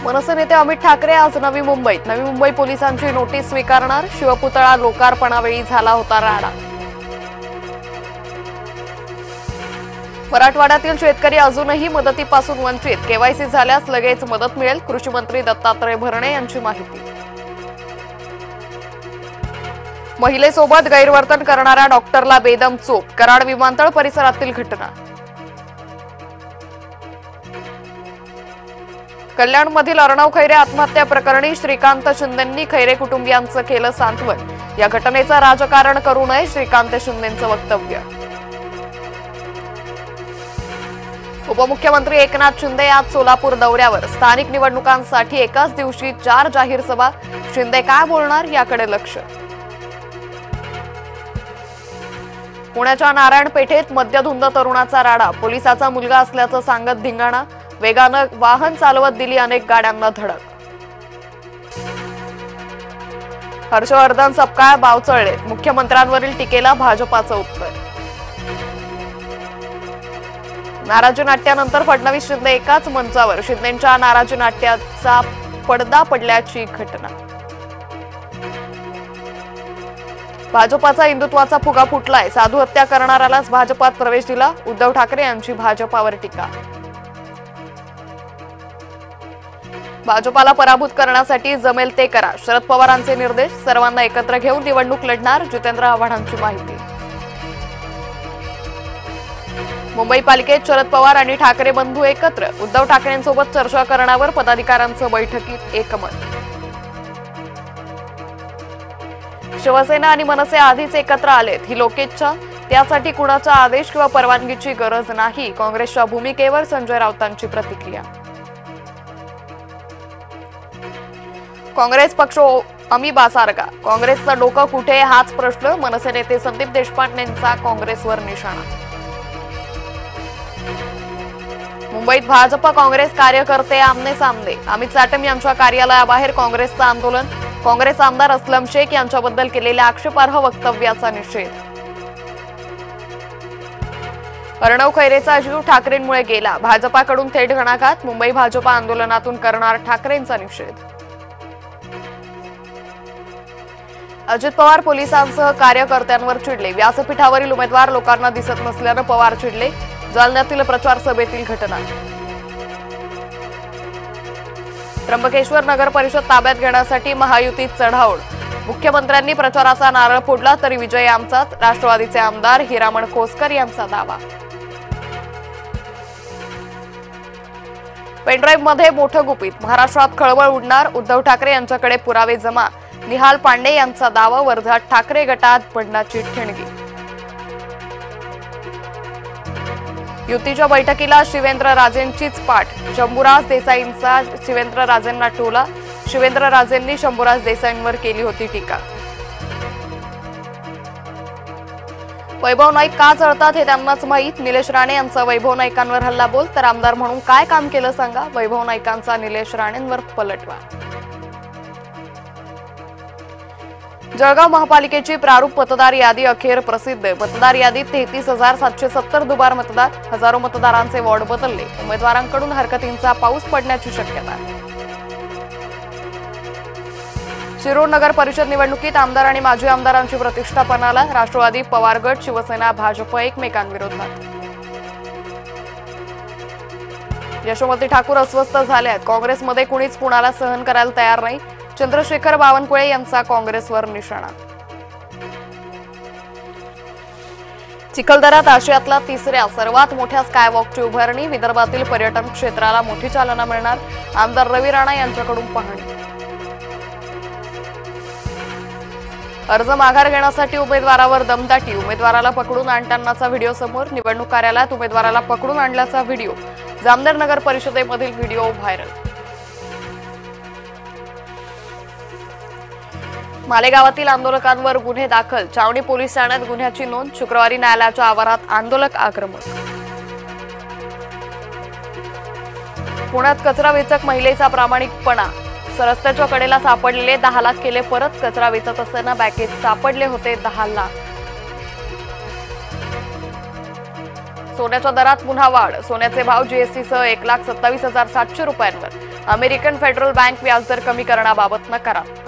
मनसे नेते अमित ठाकरे आज नवी मुंबई पोलिसांची नोटीस स्वीकारणार। शिवपुतळा लोकार्पणावेळी झाला होता राडा। मराठवाड्यातील शेतकरी अजूनही मदतीपासून वंचित, केवायसी झाल्यास लगेच मदत मिळेल। कृषी मंत्री दत्तात्रय भरणे यांची माहिती। महिलेसोबत गैरवर्तन करणाऱ्या डॉक्टरला बेदम चोप, कराड विमानतळ परिसरातील घटना। कल्याणमधील अर्णव खैरे आत्महत्या प्रकरणी श्रीकांत शिंदेंनी खैरे कुटुंबियांचं केलं सांत्वन। या घटनेचं राजकारण करू नये, श्रीकांत शिंदेंचं वक्तव्य। उपमुख्यमंत्री एकनाथ शिंदे आज सोलापूर दौऱ्यावर। स्थानिक निवडणुकांसाठी एकाच दिवशी 4 जाहीर सभा। शिंदे काय बोलणार याकडे लक्ष। पुण्याच्या नारायण पेठेत मद्यधुंद तरुणाचा राडा, पोलिसाचा मुलगा असल्याचं सांगत धिंगाणा। वेगानं वाहन चालवत दिली अनेक गाड्यांना धडक। हर्षवर्धन सपकाळ बावचळले, मुख्यमंत्र्यांवरील टीकेला भाजपाचं उत्तर। नाराजी नाट्यानंतर फडणवीस शिंदे एकाच मंचावर, शिंदेंच्या नाराजी नाट्याचा पडदा पडल्याची घटना। भाजपाचा हिंदुत्वाचा फुगा फुटलाय, साधू हत्या करणाऱ्यालाच भाजपात प्रवेश दिला। उद्धव ठाकरे यांची भाजपावर टीका। भाजपाला पराभूत करण्यासाठी जमेल ते करा, शरद पवारांचे निर्देश। सर्वांना एकत्र घेऊन निवडणूक लढणार, जितेंद्र आव्हाडांची माहिती। मुंबई पालिकेत शरद पवार आणि ठाकरे बंधू एकत्र, उद्धव ठाकरेंसोबत चर्चा करण्यावर पदाधिकाऱ्यांचं बैठकीत एकमत। शिवसेना आणि मनसे आधीच एकत्र आलेत, ही लोकेच्छा, त्यासाठी कुणाचा आदेश किंवा परवानगीची गरज नाही। काँग्रेसच्या भूमिकेवर संजय राऊतांची प्रतिक्रिया। काँग्रेस पक्ष अमीबासारखा, काँग्रेसचं डोकं कुठे हाच प्रश्न। मनसे नेते संदीप देशपांडेंचा काँग्रेसवर निशाणा। मुंबईत भाजप काँग्रेस कार्यकर्ते आमने सामने, अमित साटम यांच्या कार्यालयाबाहेर काँग्रेसचं आंदोलन। काँग्रेस आमदार असलम शेख यांच्याबद्दल केलेल्या आक्षेपार्ह वक्तव्याचा निषेध। अर्णव खैरेचा जीव ठाकरेंमुळे गेला, भाजपाकडून थेट घणाघात। मुंबई भाजप आंदोलनातून करणार ठाकरेंचा निषेध। अजित पवार पोलिसांसह कार्यकर्त्यांवर चिडले, व्यासपीठावरील उमेदवार लोकांना दिसत नसल्यानं पवार चिडले। जालन्यातील प्रचार सभेतील घटना। त्र्यंबकेश्वर नगर परिषद ताब्यात घेण्यासाठी महायुतीत चढाओढ, मुख्यमंत्र्यांनी प्रचाराचा नारळ फोडला तरी विजय आमचाच। राष्ट्रवादीचे आमदार हिरामण खोसकर यांचा दावा। पेनड्राईव्ह मध्ये मोठं गुपित, महाराष्ट्रात खळबळ उडणार, उद्धव ठाकरे यांच्याकडे पुरावे जमा। निहाल पांडे यांचा दावा, वर्धात ठाकरे गटात बंडाची ठिणगी। युतीच्या बैठकीला शिवेंद्रराजेंचीच पाठ, शंभूराज देसाईंचा शिवेंद्रराजेंना टोला। शिवेंद्रराजेंनी शंभूराज देसाईंवर केली होती टीका। वैभव नाईक का जळतात हे त्यांनाच माहीत, निलेश राणे यांचा वैभव नाईकांवर हल्ला बोल, तर आमदार म्हणून काय काम केलं सांगा। वैभव नाईकांचा निलेश राणेंवर पलटवार। जळगाव महापालिकेची प्रारूप मतदार यादी अखेर प्रसिद्ध, मतदार यादीत 33,770 दुबार मतदार। हजारो मतदारांचे वॉर्ड बदलले, उमेदवारांकडून हरकतींचा पाऊस पडण्याची शक्यता। शिरूर नगर परिषद निवडणुकीत आमदार आणि माजी आमदारांची प्रतिष्ठा पणाला, राष्ट्रवादी, पवार गट, शिवसेना, भाजप एकमेकांविरोधात। यशोमती ठाकूर अस्वस्थ झाल्यात, काँग्रेसमध्ये कुणीच कुणाला सहन करायला तयार नाही। चंद्रशेखर बावनकुळे यांचा काँग्रेसवर निशाणा। चिखलदऱ्यात आशियातला तिसऱ्या सर्वात मोठ्या स्कायवॉकची उभारणी, विदर्भातील पर्यटन क्षेत्राला मोठी चालना मिळणार। आमदार रवी राणा यांच्याकडून पाहणी। अर्ज माघार घेण्यासाठी उमेदवारावर दमदाटी, उमेदवाराला पकडून आणतानाचा व्हिडिओ समोर। निवडणूक कार्यालयात उमेदवाराला पकडून आणल्याचा व्हिडिओ, जामनेर नगर परिषदेमधील व्हिडिओ व्हायरल। मालेगावातील आंदोलकांवर गुन्हे दाखल, चावणी पोलीस ठाण्यात गुन्ह्याची नोंद। शुक्रवारी न्यायालयाच्या आवारात आंदोलक आक्रमक। पुण्यात कचरा वेचक महिलेचा प्रामाणिकपणा, रस्त्याच्या कडेला सापडलेले 10 लाख केले परत, कचरा वेचत असताना बॅगेत सापडले होते 10 लाख। सोन्याच्या दरात पुन्हा वाढ, सोन्याचे भाव जीएसटीसह 1,27,700 रुपयांवर। अमेरिकन फेडरल बँक व्याजदर कमी करण्याबाबत नकारात्मक.